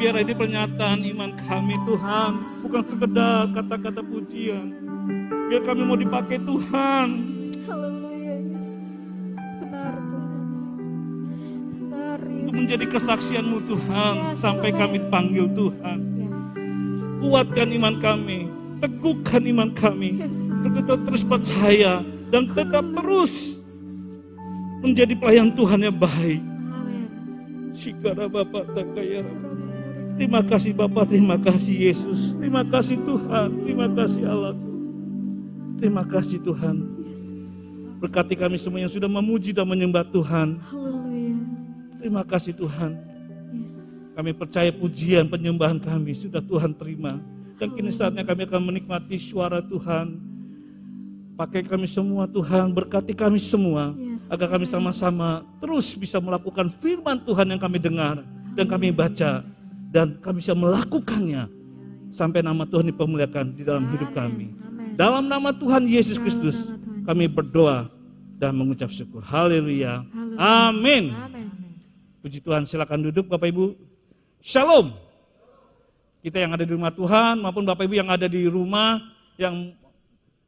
biar ini pernyataan iman kami Tuhan, bukan sekedar kata-kata pujian. Biar kami mau dipakai Tuhan. Haleluya Yesus. Benar Tuhan. Benar Yesus. Untuk menjadi kesaksian-Mu Tuhan, Yes, sampai Tuhan. kami dipanggil Tuhan. Yes. Kuatkan iman kami, teguhkan iman kami, Yesus. untuk tetap terus percaya dan tetap terus menjadi pelayan Tuhan yang baik. Oh, Yesus. Shikara Bapak Takaya. Terima kasih Bapak, terima kasih Yesus, terima kasih Tuhan, terima kasih Allah. Terima kasih Tuhan. Yesus. Berkati kami semua yang sudah memuji dan menyembah Tuhan. Haleluya. Terima kasih Tuhan. Yesus. Kami percaya pujian penyembahan kami sudah Tuhan terima. Dan kini saatnya kami akan menikmati suara Tuhan. Pakai kami semua Tuhan, berkati kami semua. Yes. Agar kami sama-sama terus bisa melakukan firman Tuhan yang kami dengar dan kami baca. Dan kami bisa melakukannya sampai nama Tuhan dipermuliakan di dalam hidup kami. Amin. Dalam nama Tuhan Yesus Dalam Kristus nama Tuhan kami Yesus. berdoa dan mengucap syukur. Haleluya. Haleluya. Amin. Amin. Puji Tuhan, silakan duduk Bapak Ibu. Shalom. Kita yang ada di rumah Tuhan maupun Bapak Ibu yang ada di rumah yang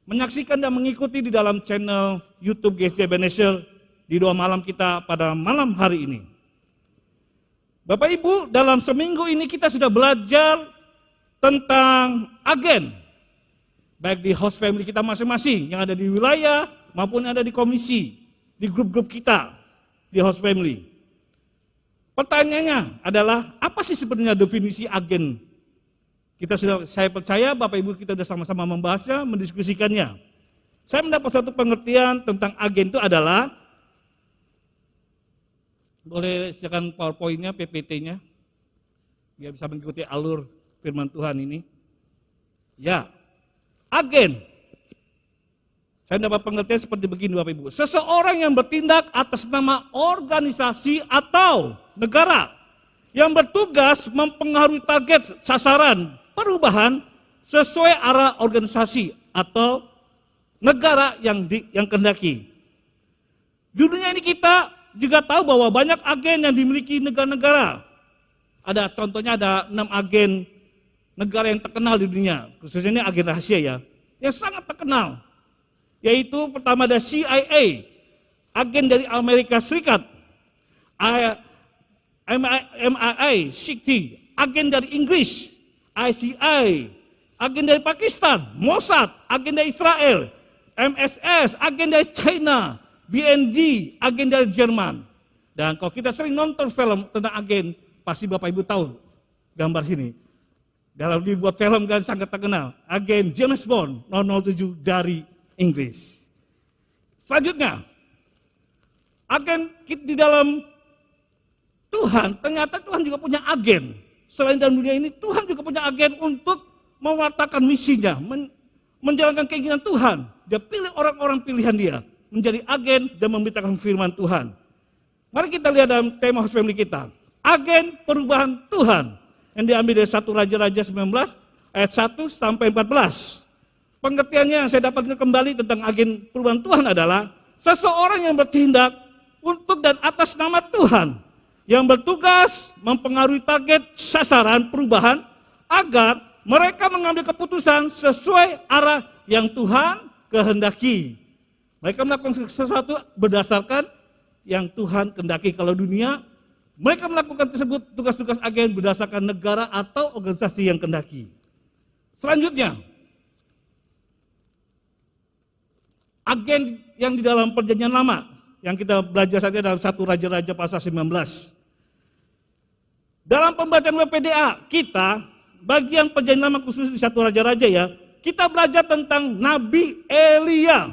menyaksikan dan mengikuti di dalam channel YouTube GSJ Ebenezer di doa malam kita pada malam hari ini. Bapak Ibu, dalam seminggu ini kita sudah belajar tentang agen. Baik di host family kita masing-masing yang ada di wilayah maupun yang ada di komisi, di grup-grup kita di host family. Pertanyaannya adalah, apa sih sebenarnya definisi agen? Saya percaya Bapak Ibu kita sudah sama-sama membahasnya, mendiskusikannya. Saya mendapat satu pengertian tentang agen itu adalah, boleh silakan PowerPoint-nya, PPT-nya, biar bisa mengikuti alur firman Tuhan ini. Ya, agen. Saya mendapat pengertian seperti begini Bapak Ibu. Seseorang yang bertindak atas nama organisasi atau negara yang bertugas mempengaruhi target sasaran perubahan sesuai arah organisasi atau negara yang kehendaki. Di dunia ini kita juga tahu bahwa banyak agen yang dimiliki negara-negara. Ada contohnya ada 6 agen negara yang terkenal di dunia, khususnya ini agen rahasia ya, yang sangat terkenal. Yaitu pertama ada CIA, agen dari Amerika Serikat, MI6, agen dari Inggris, ICI, agen dari Pakistan, Mossad, agen dari Israel, MSS, agen dari China, BND, agen dari Jerman. Dan kalau kita sering nonton film tentang agen, pasti Bapak Ibu tahu gambar ini. Dalam dibuat film kan sangat terkenal, agen James Bond 007 dari Inggris. Selanjutnya, agen di dalam Tuhan, ternyata Tuhan juga punya agen. Selain dalam dunia ini, Tuhan juga punya agen untuk mewartakan misinya, menjalankan keinginan Tuhan. Dia pilih orang-orang pilihan dia, menjadi agen dan memberitakan firman Tuhan. Mari kita lihat dalam tema host family kita. Agen perubahan Tuhan, yang diambil dari 1 Raja-Raja 19 ayat 1 sampai 14. Pengertiannya yang saya dapatkan kembali tentang agen perubahan Tuhan adalah seseorang yang bertindak untuk dan atas nama Tuhan, yang bertugas mempengaruhi target sasaran perubahan agar mereka mengambil keputusan sesuai arah yang Tuhan kehendaki. Mereka melakukan sesuatu berdasarkan yang Tuhan kehendaki. Kalau dunia, mereka melakukan tersebut tugas-tugas agen berdasarkan negara atau organisasi yang kehendaki. Selanjutnya, agen yang di dalam perjanjian lama, yang kita belajar saja dalam 1 Raja-Raja pasal 19. Dalam pembacaan WPDA kita, bagian perjanjian lama khusus di 1 Raja-Raja ya, kita belajar tentang Nabi Elia.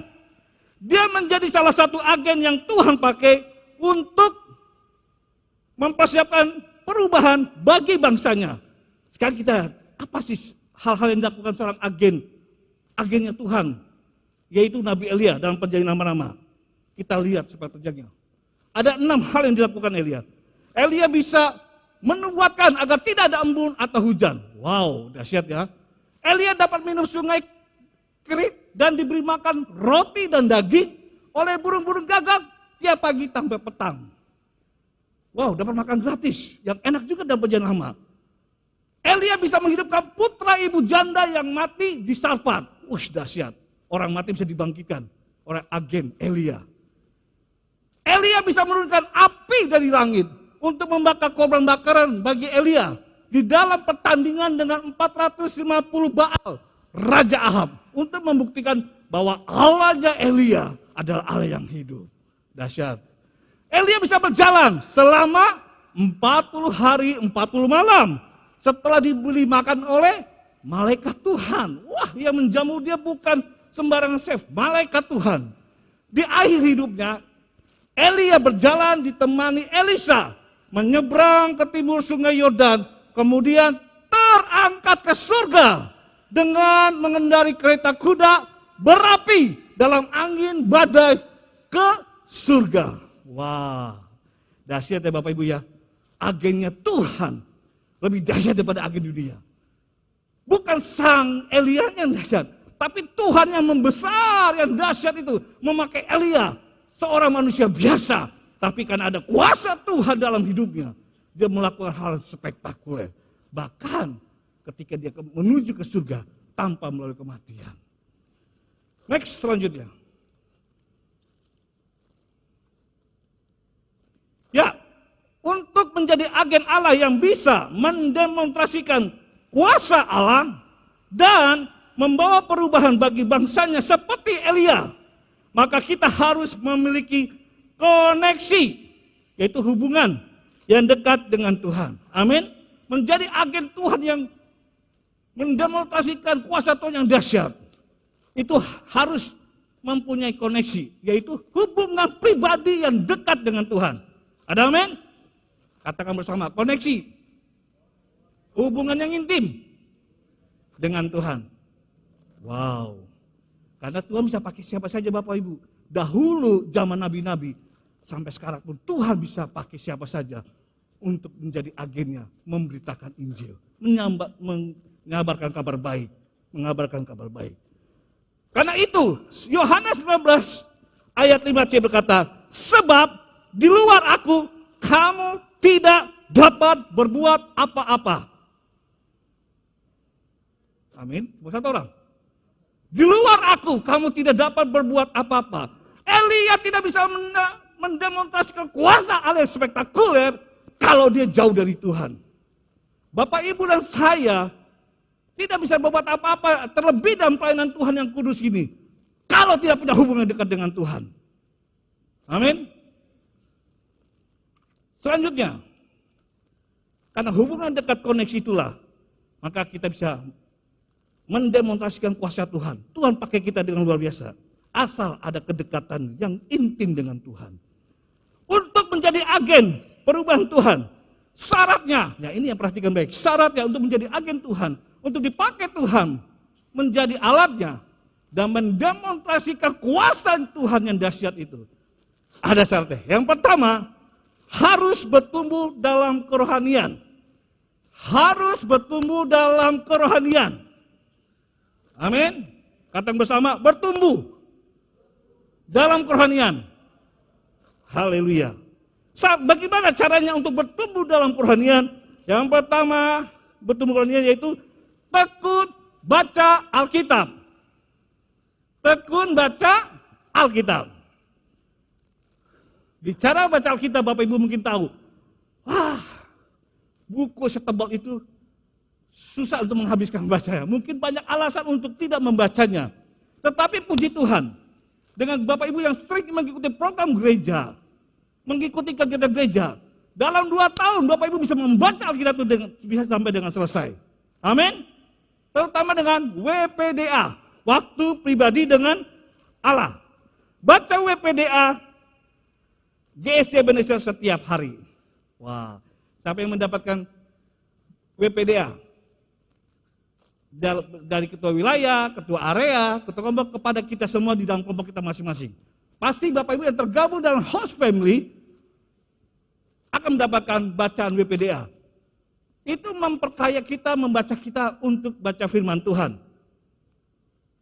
Dia menjadi salah satu agen yang Tuhan pakai untuk mempersiapkan perubahan bagi bangsanya. Sekarang kita, apa sih hal-hal yang dilakukan seorang agennya Tuhan? Yaitu Nabi Elia dalam perjanjian lama. Kita lihat seperti terjadinya. Ada 6 hal yang dilakukan Elia. Elia bisa menubuatkan agar tidak ada embun atau hujan. Wow, dahsyat ya. Elia dapat minum sungai Kerit dan diberi makan roti dan daging oleh burung-burung gagak tiap pagi sampai petang. Wow, dapat makan gratis. Yang enak juga dalam perjanjian lama. Elia bisa menghidupkan putra ibu janda yang mati di Sarfat. Wih, dahsyat. Orang mati bisa dibangkitkan oleh agen Elia. Elia bisa menurunkan api dari langit untuk membakar korban bakaran bagi Elia di dalam pertandingan dengan 450 Baal, Raja Ahab, untuk membuktikan bahwa Allahnya Elia adalah Allah yang hidup. Dahsyat. Elia bisa berjalan selama 40 hari 40 malam setelah diberi makan oleh malaikat Tuhan. Wah, yang menjamu dia bukan sembarangan chef, malaikat Tuhan. Di akhir hidupnya, Elia berjalan ditemani Elisa menyeberang ke timur sungai Yordan, kemudian terangkat ke surga dengan mengendari kereta kuda berapi dalam angin badai ke surga. Wah, dahsyat ya Bapak Ibu ya. Agennya Tuhan lebih dahsyat daripada agen dunia. Bukan sang Elia yang dahsyat, tapi Tuhan yang membesar, yang dahsyat itu memakai Elia, seorang manusia biasa. Tapi karena ada kuasa Tuhan dalam hidupnya, dia melakukan hal spektakuler. Bahkan ketika dia menuju ke surga tanpa melalui kematian. Next, selanjutnya. Ya, untuk menjadi agen Allah yang bisa mendemonstrasikan kuasa Allah dan membawa perubahan bagi bangsanya seperti Elia, maka kita harus memiliki koneksi, yaitu hubungan yang dekat dengan Tuhan. Amin. Menjadi agen Tuhan yang mendemonstrasikan kuasa Tuhan yang dahsyat, itu harus mempunyai koneksi, yaitu hubungan pribadi yang dekat dengan Tuhan. Ada amin? Katakan bersama, koneksi. Hubungan yang intim dengan Tuhan. Wow. Karena Tuhan bisa pakai siapa saja Bapak Ibu. Dahulu zaman nabi-nabi, sampai sekarang pun Tuhan bisa pakai siapa saja untuk menjadi agennya, memberitakan Injil, mengabarkan kabar baik, mengabarkan kabar baik. Karena itu, Yohanes 19 ayat 5c berkata, sebab di luar aku, kamu tidak dapat berbuat apa-apa. Amin. Bukan satu orang. Di luar aku, kamu tidak dapat berbuat apa-apa. Elia tidak bisa mendemonstrasikan kuasa Allah yang spektakuler kalau dia jauh dari Tuhan. Bapak, Ibu, dan saya tidak bisa berbuat apa-apa terlebih dalam pelayanan Tuhan yang kudus ini kalau tidak punya hubungan dekat dengan Tuhan. Amin. Selanjutnya, karena hubungan dekat koneksi itulah, maka kita bisa mendemonstrasikan kuasa Tuhan. Tuhan pakai kita dengan luar biasa, asal ada kedekatan yang intim dengan Tuhan. Untuk menjadi agen perubahan Tuhan, syaratnya, ya ini yang perhatikan baik, syaratnya untuk menjadi agen Tuhan, untuk dipakai Tuhan, menjadi alatnya, dan mendemonstrasikan kuasa Tuhan yang dahsyat itu. Ada syaratnya. Yang pertama, harus bertumbuh dalam kerohanian. Harus bertumbuh dalam kerohanian. Amin. Katakan bersama, bertumbuh dalam kerohanian. Haleluya. Bagaimana caranya untuk bertumbuh dalam kerohanian? Yang pertama, bertumbuh kerohanian yaitu tekun baca Alkitab. Tekun baca Alkitab. Bicara baca Alkitab, Bapak Ibu mungkin tahu, buku setebal itu susah untuk menghabiskan bacanya. Mungkin banyak alasan untuk tidak membacanya. Tetapi puji Tuhan, dengan Bapak Ibu yang sering mengikuti program gereja, mengikuti kegiatan gereja, dalam 2 tahun Bapak Ibu bisa membaca Alkitab itu bisa sampai dengan selesai. Amin. Terutama dengan WPDA, waktu pribadi dengan Allah. Baca WPDA GSC Ebenezer setiap hari. Wah, siapa yang mendapatkan WPDA? Dari ketua wilayah, ketua area, ketua kelompok kepada kita semua di dalam kelompok kita masing-masing. Pasti Bapak Ibu yang tergabung dalam host family akan mendapatkan bacaan WPDA. Itu memperkaya kita, membaca kita untuk baca firman Tuhan.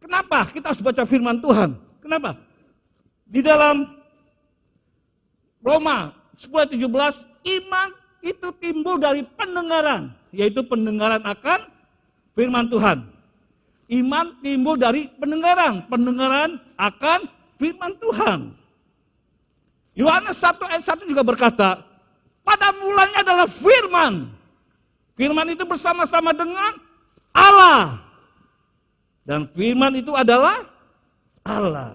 Kenapa kita harus baca firman Tuhan? Kenapa? Di dalam Roma 10:17, iman itu timbul dari pendengaran, yaitu pendengaran akan firman Tuhan. Iman timbul dari pendengaran akan firman Tuhan. Yohanes 1 ayat 1 juga berkata, pada mulanya adalah firman. Firman itu bersama-sama dengan Allah. Dan firman itu adalah Allah.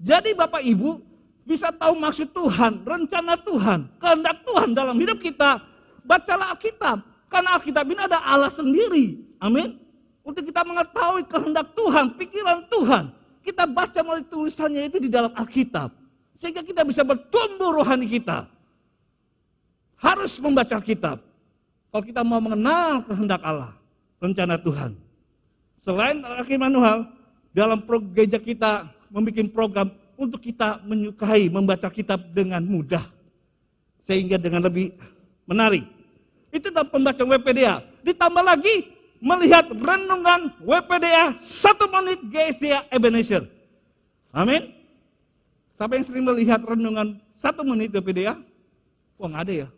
Jadi Bapak Ibu bisa tahu maksud Tuhan, rencana Tuhan, kehendak Tuhan dalam hidup kita. Bacalah Alkitab, karena Alkitab ini ada Allah sendiri. Amin. Untuk kita mengetahui kehendak Tuhan, pikiran Tuhan. Kita baca melalui tulisannya itu di dalam Alkitab. Sehingga kita bisa bertumbuh rohani kita. Harus membaca Alkitab. Kalau kita mau mengenal kehendak Allah, rencana Tuhan. Selain Alkitab manual, dalam gereja kita membuat program untuk kita menyukai membaca kitab dengan mudah. Sehingga dengan lebih menarik. Itu dalam pembacaan WPDA. Ditambah lagi melihat renungan WPDA 1 menit GSDA Ebenezer. Amin. Siapa yang sering melihat renungan 1 menit WPDA? Wah, nggak ada ya.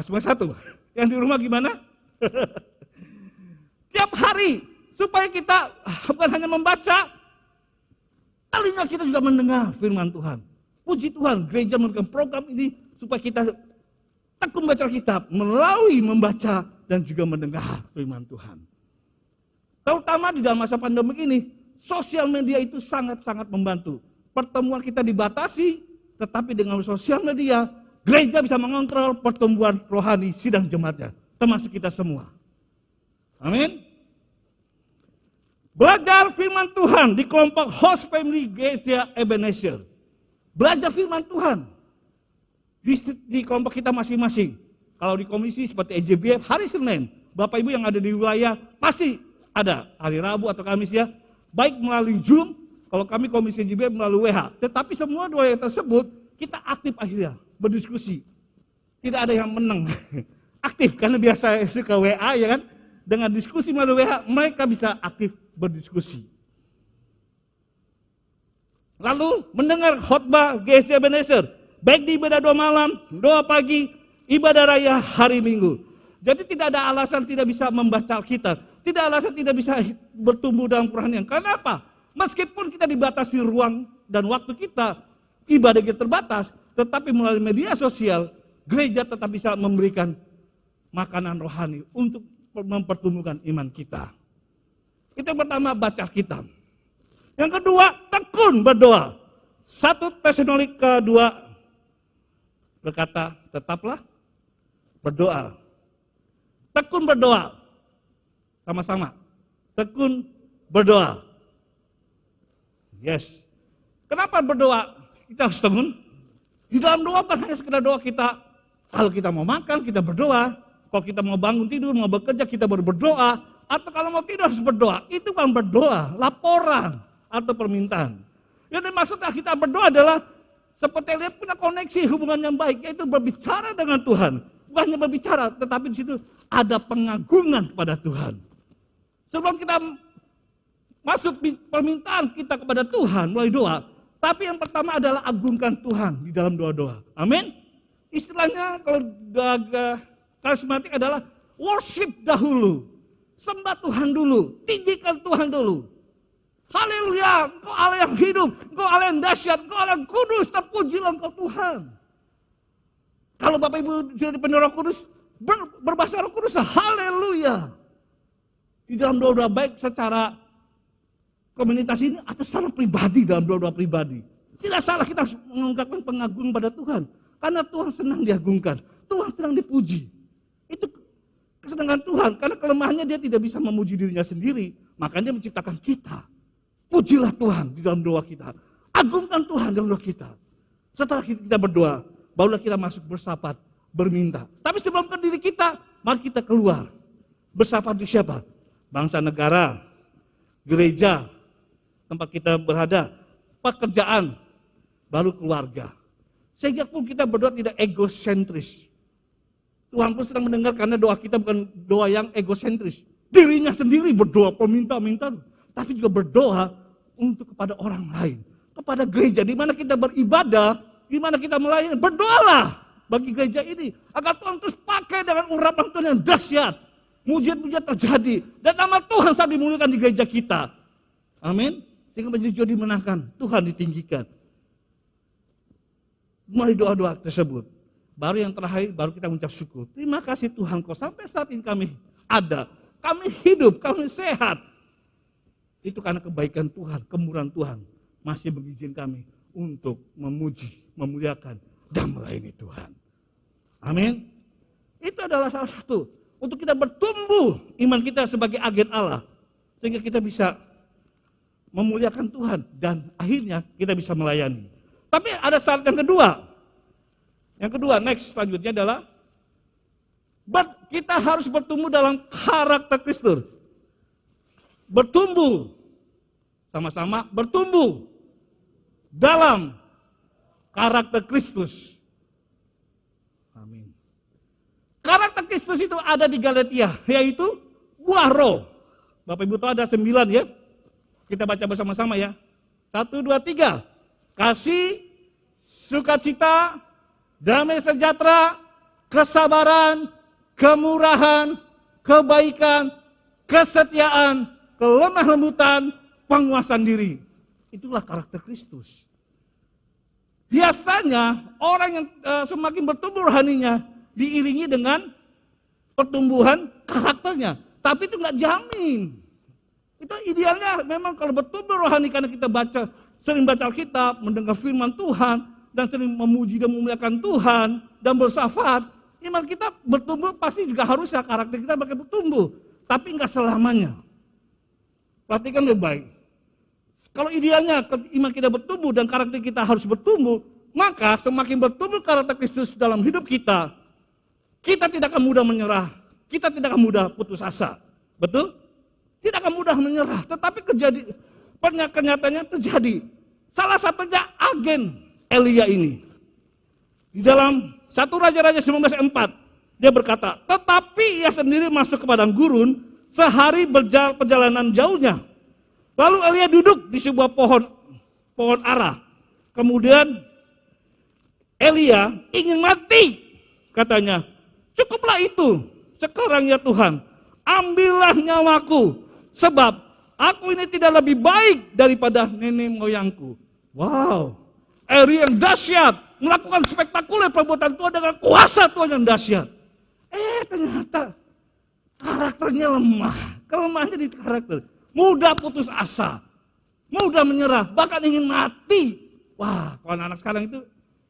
Cuma 1. Yang di rumah gimana? Tiap hari supaya kita bukan hanya membaca, telinga kita juga mendengar firman Tuhan. Puji Tuhan, gereja memberikan program ini supaya kita tekun baca kitab melalui membaca dan juga mendengar firman Tuhan. Terutama di dalam masa pandemi ini, sosial media itu sangat-sangat membantu. Pertemuan kita dibatasi, tetapi dengan sosial media, gereja bisa mengontrol pertumbuhan rohani sidang jemaatnya, termasuk kita semua. Amin. Belajar firman Tuhan di kelompok host family Gereja Ebenezer. Belajar firman Tuhan di kelompok kita masing-masing. Kalau di komisi seperti EJBF hari Senin, Bapak Ibu yang ada di wilayah pasti ada hari Rabu atau Kamis ya. Baik melalui Zoom, kalau kami komisi EJBF melalui WH. Tetapi semua dua yang tersebut kita aktif akhirnya berdiskusi. Tidak ada yang menang. Aktif karena biasa suka WA ya kan. Dengan diskusi melalui WH mereka bisa aktif berdiskusi. Lalu mendengar khotbah GSD Ebenezer, baik di ibadah doa malam, doa pagi, ibadah raya hari Minggu. Jadi tidak ada alasan tidak bisa membaca Alkitab, tidak alasan tidak bisa bertumbuh dalam kerohanian. Karena apa? Meskipun kita dibatasi ruang dan waktu kita, ibadah kita terbatas, tetapi melalui media sosial, gereja tetap bisa memberikan makanan rohani untuk mempertumbuhkan iman kita. Itu yang pertama, baca kitab. Yang kedua, tekun berdoa. 1 Tesalonika 2 berkata, tetaplah berdoa. Tekun berdoa. Sama-sama. Tekun berdoa. Yes. Kenapa berdoa? Kita harus tekun. Di dalam doa bukan hanya sekedar doa kita. Kalau kita mau makan, kita berdoa. Kalau kita mau bangun tidur, mau bekerja, kita baru berdoa. Atau kalau mau tidur harus berdoa. Itu bukan berdoa, laporan atau permintaan. Yang maksudnya kita berdoa adalah seperti dia punya koneksi hubungan yang baik, yaitu berbicara dengan Tuhan. Bukan hanya berbicara, tetapi di situ ada pengagungan kepada Tuhan. Sebelum kita masuk permintaan kita kepada Tuhan melalui doa, tapi yang pertama adalah agungkan Tuhan di dalam doa-doa. Amin. Istilahnya kalau doa karismatik adalah worship dahulu. Sembah Tuhan dulu, tinggikan Tuhan dulu. Haleluya, Engkau Allah yang hidup, Engkau Allah yang dahsyat, Engkau Allah yang kudus, terpujilah Engkau Tuhan. Kalau Bapak Ibu sudah dipenuhi Roh Kudus, berbahasa Roh Kudus, haleluya. Di dalam doa-doa baik secara komunitas ini atau secara pribadi dalam doa-doa pribadi. Tidak salah kita harus mengungkapkan pengagungan pada Tuhan. Karena Tuhan senang diagungkan, Tuhan senang dipuji. Itu kesenangan Tuhan, karena kelemahannya dia tidak bisa memuji dirinya sendiri. Makanya dia menciptakan kita. Pujilah Tuhan di dalam doa kita. Agungkan Tuhan dalam doa kita. Setelah kita berdoa, barulah kita masuk bersahabat, berminta. Tapi sebelum ke diri kita, mari kita keluar. Bersahabat di siapa? Bangsa negara, gereja, tempat kita berada, pekerjaan, baru keluarga. Sehingga pun kita berdoa tidak egosentris. Tuhan pun sedang mendengar karena doa kita bukan doa yang egosentris. Dirinya sendiri berdoa, minta, tapi juga berdoa untuk kepada orang lain. Kepada gereja, di mana kita beribadah, di mana kita melayani, berdoalah. bagi gereja ini. Agar Tuhan terus pakai dengan urapan Tuhan yang dahsyat. Mujizat-mujizat terjadi. Dan nama Tuhan saat dimuliakan di gereja kita. Amin. Sehingga majelis Jual dimenangkan. Tuhan ditinggikan. Mulai doa-doa tersebut. Baru yang terakhir, baru kita mengucap syukur. Terima kasih Tuhan, kau sampai saat ini kami ada. Kami hidup, kami sehat. Itu karena kebaikan Tuhan, kemurahan Tuhan. Masih mengizinkan kami untuk memuji, memuliakan, dan melayani Tuhan. Amin. Itu adalah salah satu. Untuk kita bertumbuh iman kita sebagai agen Allah. Sehingga kita bisa memuliakan Tuhan. Dan akhirnya kita bisa melayani. Tapi ada syarat yang kedua. Yang kedua, next selanjutnya adalah kita harus bertumbuh dalam karakter Kristus. Bertumbuh. Sama-sama bertumbuh dalam karakter Kristus. Amin. Karakter Kristus itu ada di Galatia, yaitu buah roh. Bapak Ibu tahu ada 9 ya. Kita baca bersama-sama ya. 1, 2, 3. Kasih, sukacita, damai sejahtera, kesabaran, kemurahan, kebaikan, kesetiaan, kelemah lembutan, penguasaan diri. Itulah karakter Kristus. Biasanya orang yang semakin bertumbuh rohaninya diiringi dengan pertumbuhan karakternya. Tapi itu nggak jamin. Itu idealnya memang kalau bertumbuh rohani karena kita sering baca Alkitab, mendengar firman Tuhan, dan sering memuji dan memuliakan Tuhan, dan bersyafaat, iman kita bertumbuh pasti juga harusnya karakter kita bakal bertumbuh. Tapi nggak selamanya. Perhatikan lebih baik. Kalau idealnya iman kita bertumbuh dan karakter kita harus bertumbuh, maka semakin bertumbuh karakter Kristus dalam hidup kita, kita tidak akan mudah menyerah, kita tidak akan mudah putus asa. Betul? Tidak akan mudah menyerah, tetapi kenyataannya terjadi. Salah satunya agen Elia ini. Di dalam 1 Raja-Raja 19:4, dia berkata, tetapi ia sendiri masuk ke padang gurun sehari perjalanan jauhnya. Lalu Elia duduk di sebuah pohon ara. Kemudian Elia ingin mati, katanya. Cukuplah itu, sekarang ya Tuhan, ambillah nyawaku, sebab aku ini tidak lebih baik daripada nenek moyangku. Wow, Elia yang dahsyat, melakukan spektakuler perbuatan Tuhan dengan kuasa Tuhan yang dahsyat. Ternyata karakternya lemah, kelemahannya di karakter. Mudah putus asa, mudah menyerah, bahkan ingin mati. Wah, kalau anak sekarang itu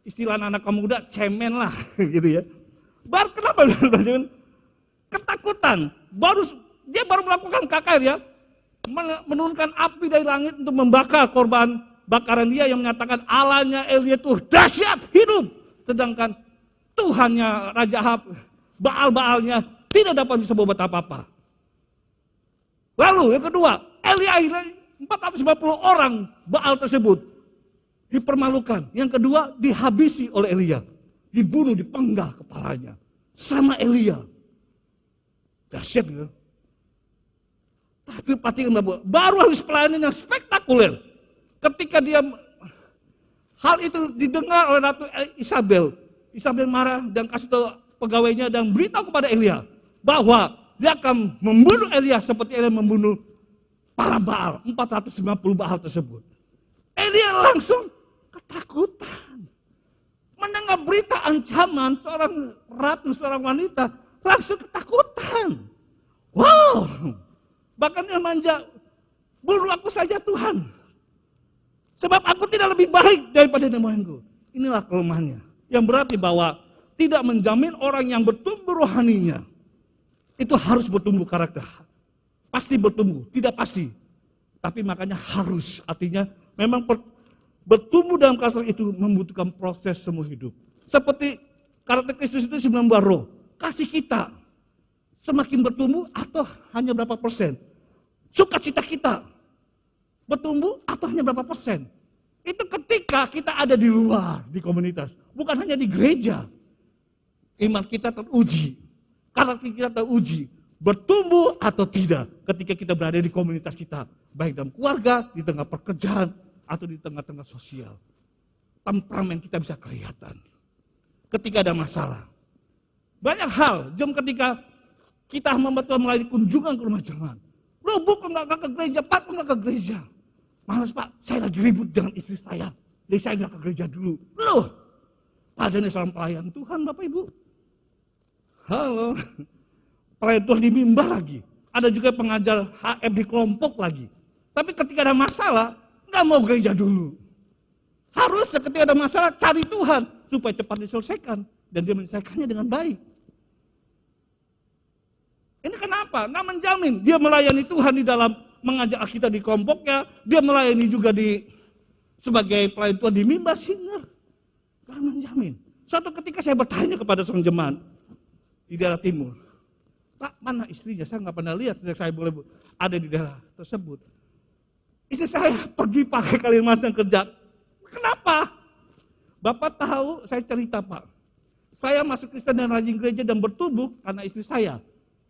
istilah anak kaum muda cemen lah, gitu ya. Kenapa? Ketakutan. Dia baru melakukan KKR ya, menurunkan api dari langit untuk membakar korban bakaran dia yang menyatakan Allahnya Elia itu dahsyat hidup, sedangkan Tuhannya Raja Ahab, Baal-Baalnya tidak dapat bisa berbuat apa-apa. Lalu yang kedua, Elia akhirnya 450 orang Baal tersebut dipermalukan. Yang kedua, dihabisi oleh Elia, dibunuh, dipenggal kepalanya sama Elia. Dahsyat gitu. Tapi perhatikan baru habis pelayanan yang spektakuler. Ketika hal itu didengar oleh Ratu Isabel. Isabel marah dan kasih tahu pegawainya dan beritahu kepada Elia bahwa dia akan membunuh Elia seperti Elia membunuh para Baal, 450 Baal tersebut. Elia langsung ketakutan. Mendengar berita ancaman seorang ratu, seorang wanita, langsung ketakutan. Wow, bahkan dia manja, bunuh aku saja Tuhan. Sebab aku tidak lebih baik daripada nenek moyangku. Inilah kelemahannya. Yang berarti bahwa tidak menjamin orang yang bertumbuh rohaninya, itu harus bertumbuh karakter. Pasti bertumbuh, tidak pasti. Tapi makanya harus, artinya memang bertumbuh dalam karakter itu membutuhkan proses seumur hidup. Seperti karakter Kristus itu 9 buah roh. Kasih kita semakin bertumbuh atau hanya berapa persen? Sukacita kita bertumbuh atau hanya berapa persen? Itu ketika kita ada di luar, di komunitas. Bukan hanya di gereja. Iman kita teruji, karakter kita teruji. Bertumbuh atau tidak ketika kita berada di komunitas kita. Baik dalam keluarga, di tengah pekerjaan, atau di tengah-tengah sosial. Temperamen kita bisa kelihatan. ketika ada masalah. Banyak hal, jom ketika kita hamba Tuhan melayani kunjungan ke rumah jemaat. Loh, Bu, kok nggak ke gereja? Pak, kok nggak ke gereja? Malas, Pak, saya lagi ribut dengan istri saya. Jadi saya nggak ke gereja dulu. Loh, padahal ini seorang pelayan Tuhan, Bapak Ibu. Halo, pelayan Tuhan di mimbar lagi. Ada juga pengajar HF di kelompok lagi. Tapi ketika ada masalah, nggak mau gereja dulu. Harusnya ketika ada masalah, cari Tuhan. Supaya cepat diselesaikan. Dan dia menyelesaikannya dengan baik. Ini kenapa? Nggak menjamin. Dia melayani Tuhan di dalam mengajak kita di kelompoknya. Dia melayani juga sebagai pelayan Tuhan di mimbar singer. Nggak menjamin. Suatu ketika saya bertanya kepada seorang jemaat di daerah timur. Pak, mana istrinya? Saya nggak pernah lihat sejak saya boleh ada di daerah tersebut. Istri saya pergi pakai Kalimantan kerja. Kenapa? Bapak tahu, saya cerita Pak. Saya masuk Kristen dan rajin gereja dan bertumbuh karena istri saya.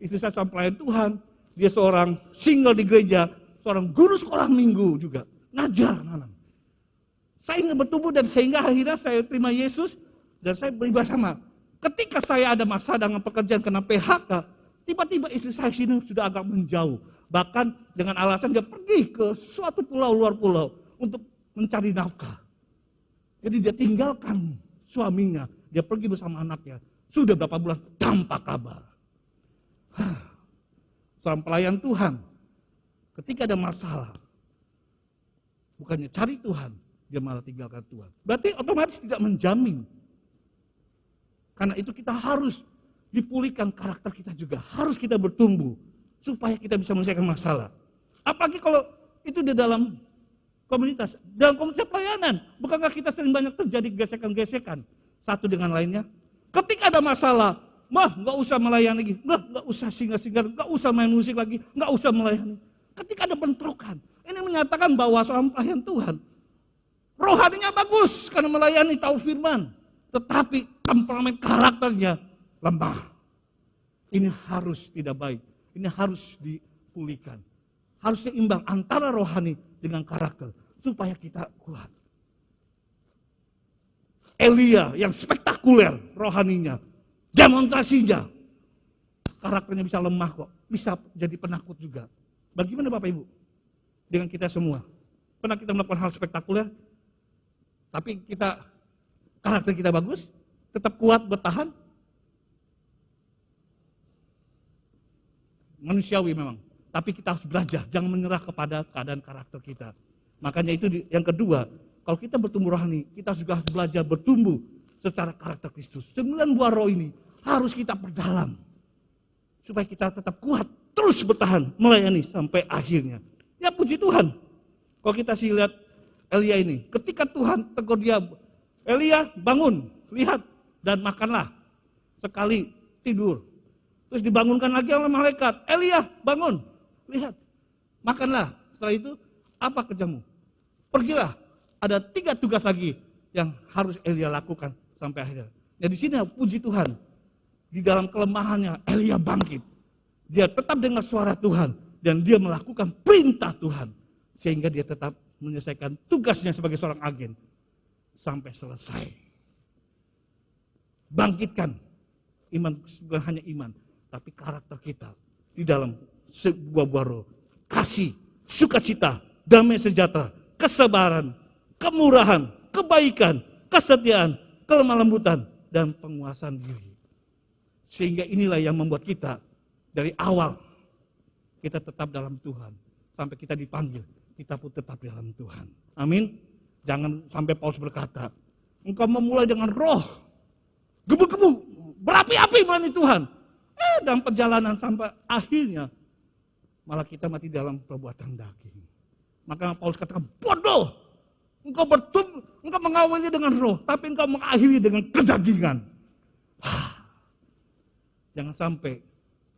Istri saya seorang pelayan Tuhan. Dia seorang single di gereja. Seorang guru sekolah minggu juga. Ngajar anak-anak. Saya ingin bertumbuh dan sehingga akhirnya saya terima Yesus. Dan saya beribadah sama. Ketika saya ada masalah dengan pekerjaan kena PHK. Tiba-tiba istri saya sini sudah agak menjauh. Bahkan dengan alasan dia pergi ke suatu pulau, luar pulau. Untuk mencari nafkah. Jadi dia tinggalkan suaminya. Dia pergi bersama anaknya. Sudah berapa bulan tanpa kabar. Seorang pelayan Tuhan. Ketika ada masalah. Bukannya cari Tuhan. Dia malah tinggalkan Tuhan. Berarti otomatis tidak menjamin. Karena itu kita harus dipulihkan karakter kita juga. Harus kita bertumbuh. Supaya kita bisa menyelesaikan masalah. Apalagi kalau itu di dalam komunitas. Dalam komunitas pelayanan. Bukankah kita sering banyak terjadi gesekan-gesekan. Satu dengan lainnya. Ketika ada masalah. Nggak usah melayani lagi. Nggak usah singgah-singgah. Nggak usah main musik lagi. Nggak usah melayani. Ketika ada bentrokan. Ini menyatakan bahwa seorang pelayan Tuhan. Rohaninya bagus. Karena melayani tahu firman. Tetapi temperamen karakternya lemah. Ini harus tidak baik. Ini harus dipulihkan. Harus seimbang antara rohani dengan karakter. Supaya kita kuat. Elia yang spektakuler rohaninya. Demonstrasinya. Karakternya bisa lemah kok. Bisa jadi penakut juga. Bagaimana Bapak Ibu? Dengan kita semua. Pernah kita melakukan hal spektakuler. Tapi karakter kita bagus. Tetap kuat bertahan. Manusiawi memang. Tapi kita harus belajar. Jangan menyerah kepada keadaan karakter kita. Makanya itu yang kedua. Kalau kita bertumbuh rohani, kita juga harus belajar bertumbuh secara karakter Kristus. 9 buah roh ini harus kita perdalam. Supaya kita tetap kuat, terus bertahan, melayani sampai akhirnya. Ya puji Tuhan. Kalau kita sih lihat Elia ini, ketika Tuhan tegur dia, Elia bangun, lihat dan makanlah. Sekali tidur. Terus dibangunkan lagi oleh malaikat, Elia bangun, lihat, makanlah. Setelah itu, apa kerjamu? Pergilah. Ada 3 tugas lagi yang harus Elia lakukan sampai akhirnya. Nah di sini puji Tuhan. Di dalam kelemahannya Elia bangkit. Dia tetap dengar suara Tuhan. Dan dia melakukan perintah Tuhan. Sehingga dia tetap menyelesaikan tugasnya sebagai seorang agen. Sampai selesai. Bangkitkan. Iman bukan hanya iman. Tapi karakter kita. Di dalam sebuah buah roh. Kasih, sukacita, damai sejahtera, kesabaran, kemurahan, kebaikan, kesetiaan, kelemah lembutan, dan penguasaan diri. Sehingga inilah yang membuat kita dari awal kita tetap dalam Tuhan. Sampai kita dipanggil, kita pun tetap dalam Tuhan. Amin. Jangan sampai Paulus berkata, engkau memulai dengan roh, gebu-gebu, berapi-api melayani Tuhan. Dalam perjalanan sampai akhirnya, malah kita mati dalam perbuatan daging. Maka Paulus katakan, bodoh. Engkau mengawali dengan roh, tapi engkau mengakhiri dengan kedagingan. Jangan sampai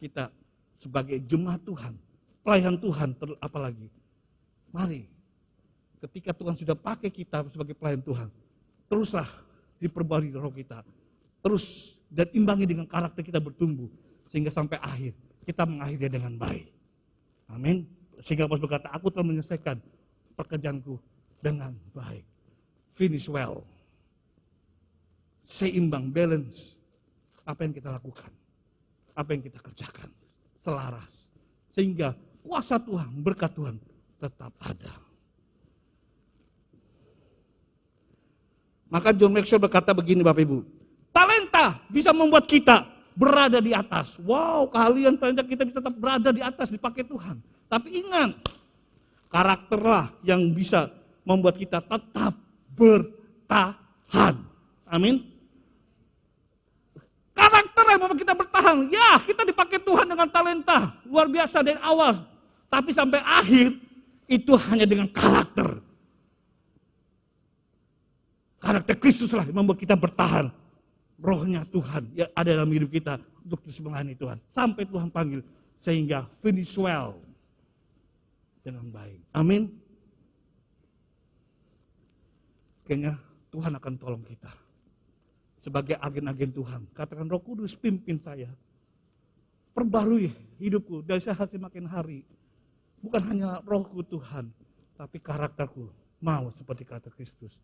kita sebagai jemaat Tuhan, pelayan Tuhan, apalagi. Mari, ketika Tuhan sudah pakai kita sebagai pelayan Tuhan, teruslah diperbarui roh kita. Terus dan imbangi dengan karakter kita bertumbuh. Sehingga sampai akhir, kita mengakhiri dengan baik. Amin. Sehingga Paulus berkata, aku telah menyelesaikan pekerjaanku dengan baik. Finish well. seimbang, balance. Apa yang kita lakukan, apa yang kita kerjakan, selaras. Sehingga kuasa Tuhan, berkat Tuhan tetap ada. Maka John Maxwell berkata begini Bapak Ibu, talenta bisa membuat kita berada di atas. Wow, keahlian talenta kita tetap berada di atas, dipakai Tuhan. Tapi ingat, karakterlah yang bisa membuat kita tetap bertahan. Amin. Karakter yang membuat kita bertahan. Ya, kita dipakai Tuhan dengan talenta luar biasa dari awal. Tapi sampai akhir itu hanya dengan karakter. Karakter Kristus lah yang membuat kita bertahan. Rohnya Tuhan yang ada dalam hidup kita untuk terus melayani Tuhan. Sampai Tuhan panggil sehingga finish well dengan baik. Amin. Kayaknya Tuhan akan tolong kita. Sebagai agen-agen Tuhan. Katakan Roh Kudus pimpin saya. Perbarui hidupku dari hari makin hari. Bukan hanya rohku Tuhan. Tapi karakterku mau seperti kata Kristus.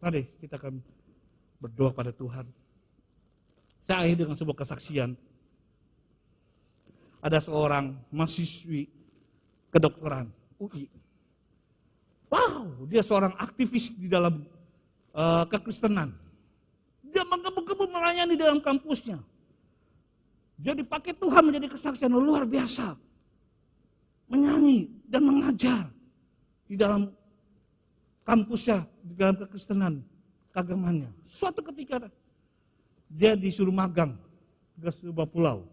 Mari kita akan berdoa pada Tuhan. Saya akhiri dengan sebuah kesaksian. Ada seorang mahasiswi kedokteran UI. Wow, dia seorang aktivis di dalam kekristenan. Dia menggebu-gebu melayani dalam kampusnya. Dia dipakai Tuhan menjadi kesaksian luar biasa. Menyanyi dan mengajar di dalam kampusnya, di dalam kekristenan, keagamannya. Suatu ketika dia disuruh magang ke sebuah pulau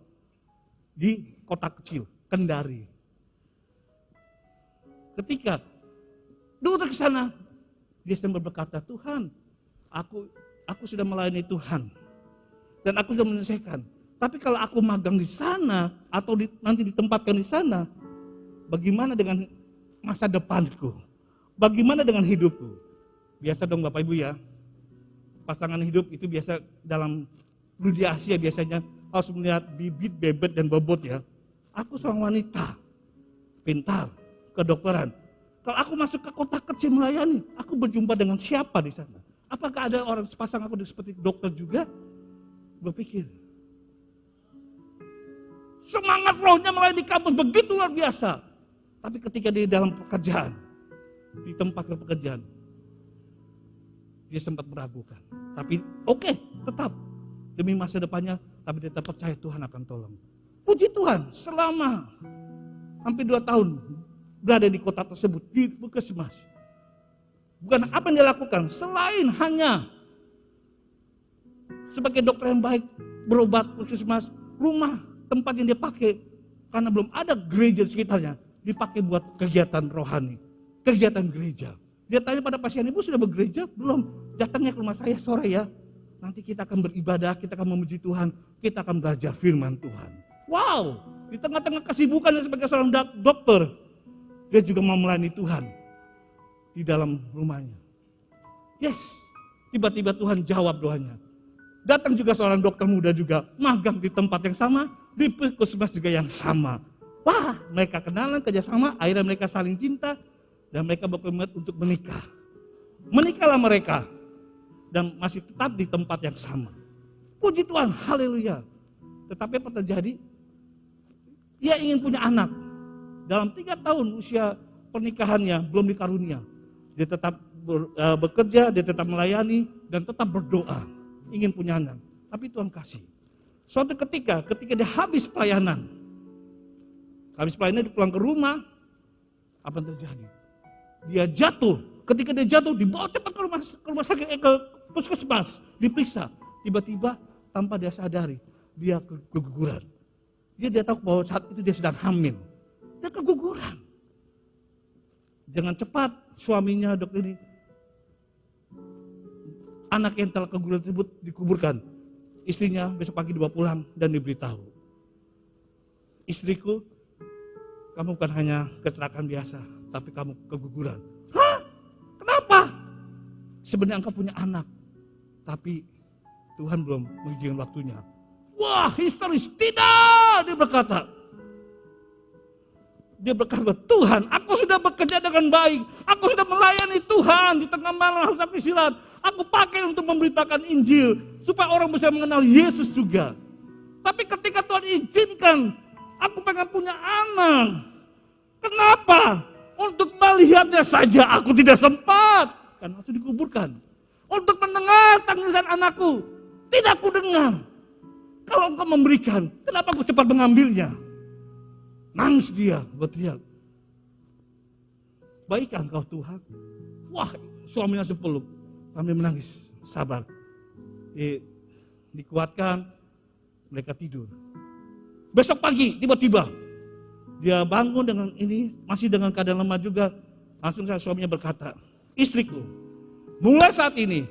di kota kecil, Kendari. Ketika duduk ke sana, dia sambil berkata, Tuhan, aku sudah melayani Tuhan dan aku sudah menyelesaikan. Tapi kalau aku magang di sana atau nanti ditempatkan di sana, bagaimana dengan masa depanku? Bagaimana dengan hidupku? Biasa dong Bapak Ibu ya, pasangan hidup itu biasa dalam di Asia biasanya harus melihat bibit, bebet, dan bobot ya. Aku seorang wanita, pintar, kedokteran. Kalau aku masuk ke kota kecil melayani, aku berjumpa dengan siapa di sana? Apakah ada orang sepasang aku seperti dokter juga? Berpikir. Semangat rohnya melayani di kampus begitu luar biasa. Tapi ketika di dalam pekerjaan, di tempat pekerjaan, dia sempat meragukan. Tapi oke, tetap demi masa depannya, tapi dia tetap percaya Tuhan akan tolong. Puji Tuhan, selama hampir 2 tahun berada di kota tersebut, di puskesmas. Bukan apa yang dia lakukan, selain hanya sebagai dokter yang baik, berobat puskesmas, rumah tempat yang dia pakai, karena belum ada gereja di sekitarnya, dipakai buat kegiatan rohani, kegiatan gereja. Dia tanya pada pasien, ibu sudah bergereja? Belum, datangnya ke rumah saya sore ya. Nanti kita akan beribadah, kita akan memuji Tuhan, kita akan belajar firman Tuhan. Wow, di tengah-tengah kesibukannya sebagai seorang dokter, dia juga mau melayani Tuhan di dalam rumahnya. Yes, tiba-tiba Tuhan jawab doanya. Datang juga seorang dokter muda juga, magang di tempat yang sama, di puskesmas juga yang sama. Wah, mereka kenalan, kerjasama, akhirnya mereka saling cinta, dan mereka berkomitmen untuk menikah. Menikahlah mereka, dan masih tetap di tempat yang sama. Puji Tuhan, haleluya. Tetapi apa terjadi? Ia ingin punya anak. Dalam 3 tahun usia pernikahannya belum dikarunia. Dia tetap bekerja, dia tetap melayani, dan tetap berdoa. Ingin punya anak. Tapi Tuhan kasih. Suatu ketika dia habis pelayanan, dia pulang ke rumah, apa yang terjadi? Dia jatuh. Ketika dia jatuh, dibawa cepat ke rumah sakit, ke puskesmas, diperiksa. Tiba-tiba tanpa dia sadari, dia keguguran. Dia tahu bahwa saat itu dia sedang hamil. Dia keguguran. Dengan cepat suaminya dokter ini, anak yang telah keguguran tersebut dikuburkan. Istrinya besok pagi dibawa pulang dan diberitahu, istriku, kamu bukan hanya kecelakaan biasa, tapi kamu keguguran. Hah? Kenapa? Sebenarnya engkau punya anak, tapi Tuhan belum mengizinkan waktunya. Wah, histeris. Tidak, dia berkata. Dia berkata, Tuhan, aku sudah bekerja dengan baik. Aku sudah melayani Tuhan di tengah malam harus aku istirahat. Aku pakai untuk memberitakan Injil supaya orang bisa mengenal Yesus juga. Tapi ketika Tuhan izinkan aku pengen punya anak. Kenapa? Untuk melihatnya saja aku tidak sempat. Karena itu dikuburkan. Untuk mendengar tangisan anakku, tidak aku dengar. Kalau engkau memberikan, kenapa aku cepat mengambilnya? Nangis dia, berteriak. Baikkah engkau Tuhan? Wah, suaminya sepeluk. Sambil menangis, sabar. Dikuatkan, mereka tidur. Besok pagi, tiba-tiba dia bangun dengan ini, masih dengan keadaan lemah juga. Langsung suaminya berkata, istriku, mulai saat ini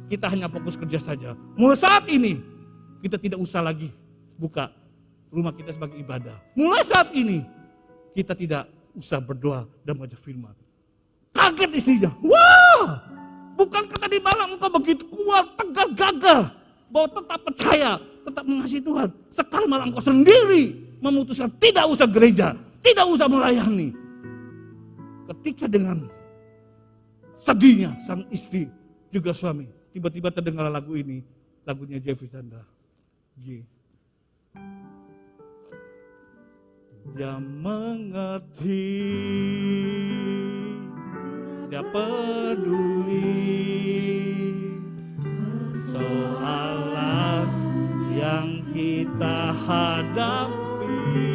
kita hanya fokus kerja saja. Mulai saat ini kita tidak usah lagi buka rumah kita sebagai ibadah. Mulai saat ini kita tidak usah berdoa dan baca firman. Kaget istrinya. Wah, bukankah tadi malam engkau begitu kuat, tegar, gagah, bahwa tetap percaya, tetap mengasihi Tuhan. Sekarang malam engkau sendiri memutuskan tidak usah gereja, tidak usah melayani. Ketika dengan sedihnya sang istri juga suami, tiba-tiba terdengar lagu ini, lagunya Jeffrey Chandra. Dia mengerti, dia peduli persoalan yang kita hadapi.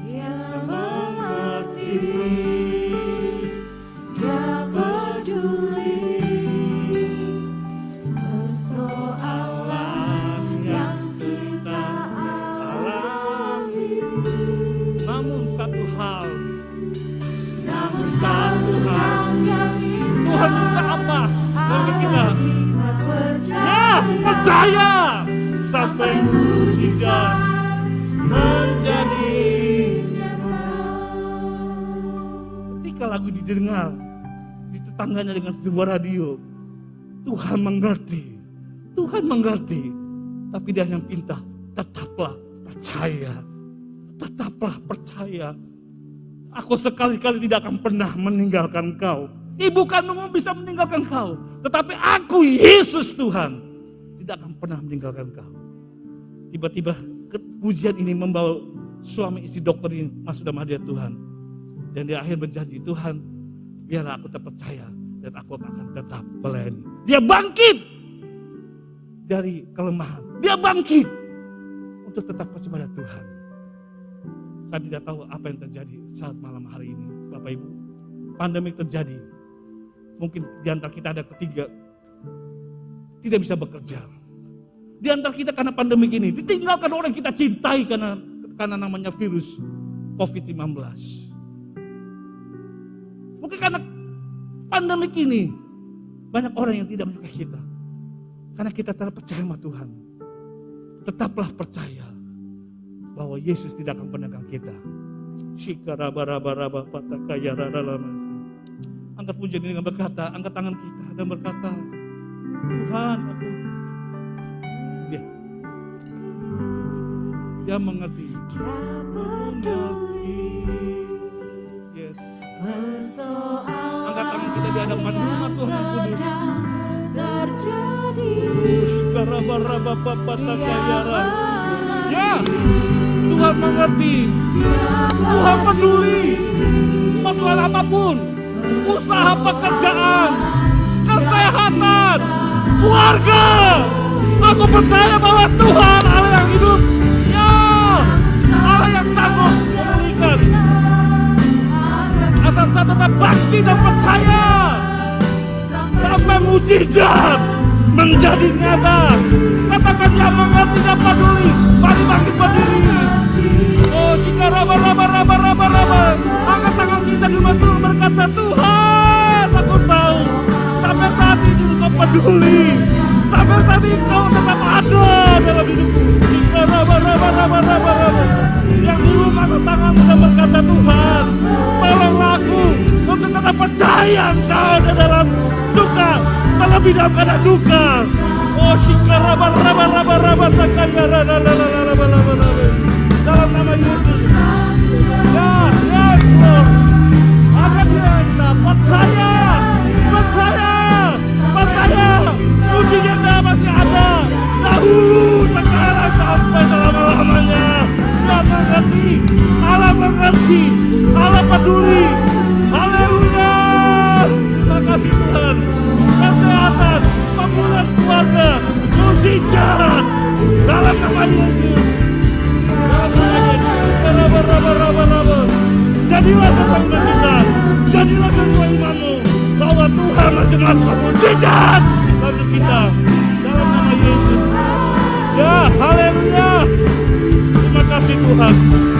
Dia mengerti, dia peduli persoalan yang kita alami. Namun satu hal yang Tuhan minta apa dari kita? percaya, Percaya sampai mujizat menjadi. Ketika lagu didengar di tetangganya dengan sebuah radio, Tuhan mengerti, tapi dia hanya minta tetaplah percaya. Aku sekali-kali tidak akan pernah meninggalkan kau. Ibu kandungmu bisa meninggalkan kau, tetapi aku Yesus Tuhan tidak akan pernah meninggalkan kau. Tiba-tiba pujian ini membawa suami istri dokter ini masuk dalam hadirat Tuhan. Dan dia akhir berjanji, Tuhan biarlah aku terpercaya dan aku akan tetap melayani. Dia bangkit dari kelemahan. Dia bangkit untuk tetap percaya pada Tuhan. Saya tidak tahu apa yang terjadi saat malam hari ini, Bapak Ibu. Pandemi terjadi. Mungkin di antara kita ada ketiga tidak bisa bekerja. Di antara kita karena pandemi ini ditinggalkan orang yang kita cintai karena namanya virus COVID-19. Mungkin karena pandemi ini banyak orang yang tidak menyukai kita. Karena kita tetap percaya sama Tuhan. Tetaplah percaya bahwa Yesus tidak akan meninggalkan kita. Shikaraba-raba-raba patakaya raralama. Angkat pujian ini dengan berkata, angkat tangan kita dan berkata, Tuhan, dia mengerti. dia peduli Yes. persoalan Angkat tangan kita di hadapan rumah Tuhan yang kudus. terjadi. Shikaraba-raba patakaya raralama. Ya, Tuhan mengerti. Tuhan peduli. Masalah apapun, usaha pekerjaan, kesehatan, keluarga. Aku percaya bahwa Tuhan Allah yang hidup. Ya, Allah yang sanggup memulihkan. Asal saya tetap bakti dan percaya sampai mujizat menjadi nyata. Katakan yang mengerti dan peduli. Mari bangkit berdiri. Oh, shikaraba-raba-raba-raba-raba. Angkat tangan kita di rumah Tuhan berkata, Tuhan, aku tahu sampai saat ini Engkau peduli. Sampai saat ini Engkau tetap ada dalam hidupku. Shikaraba-raba-raba-raba-raba. Yang dulu angkat tanganmu dan berkata, Tuhan, tolonglah aku untuk tetap percaya Engkau ada dalam suka, terlebih dalam keadaan duka. Oh, shikaraba-raba-raba-raba. Dalam nama Yesus. Ya, yes Lord. Akan kita percaya mengerti, Allah peduli. Haleluya. Terima kasih Tuhan. Kesehatan, pemulihan keluarga, mujizat dalam nama Yesus. Dalam nama Yesus. Raba. Jadilah sesuai iman kita. Jadilah sesuai imanmu bahwa Tuhan masih melakukan mujizat bagi kita. Dalam nama Yesus. Ya, haleluya. Terima kasih Tuhan.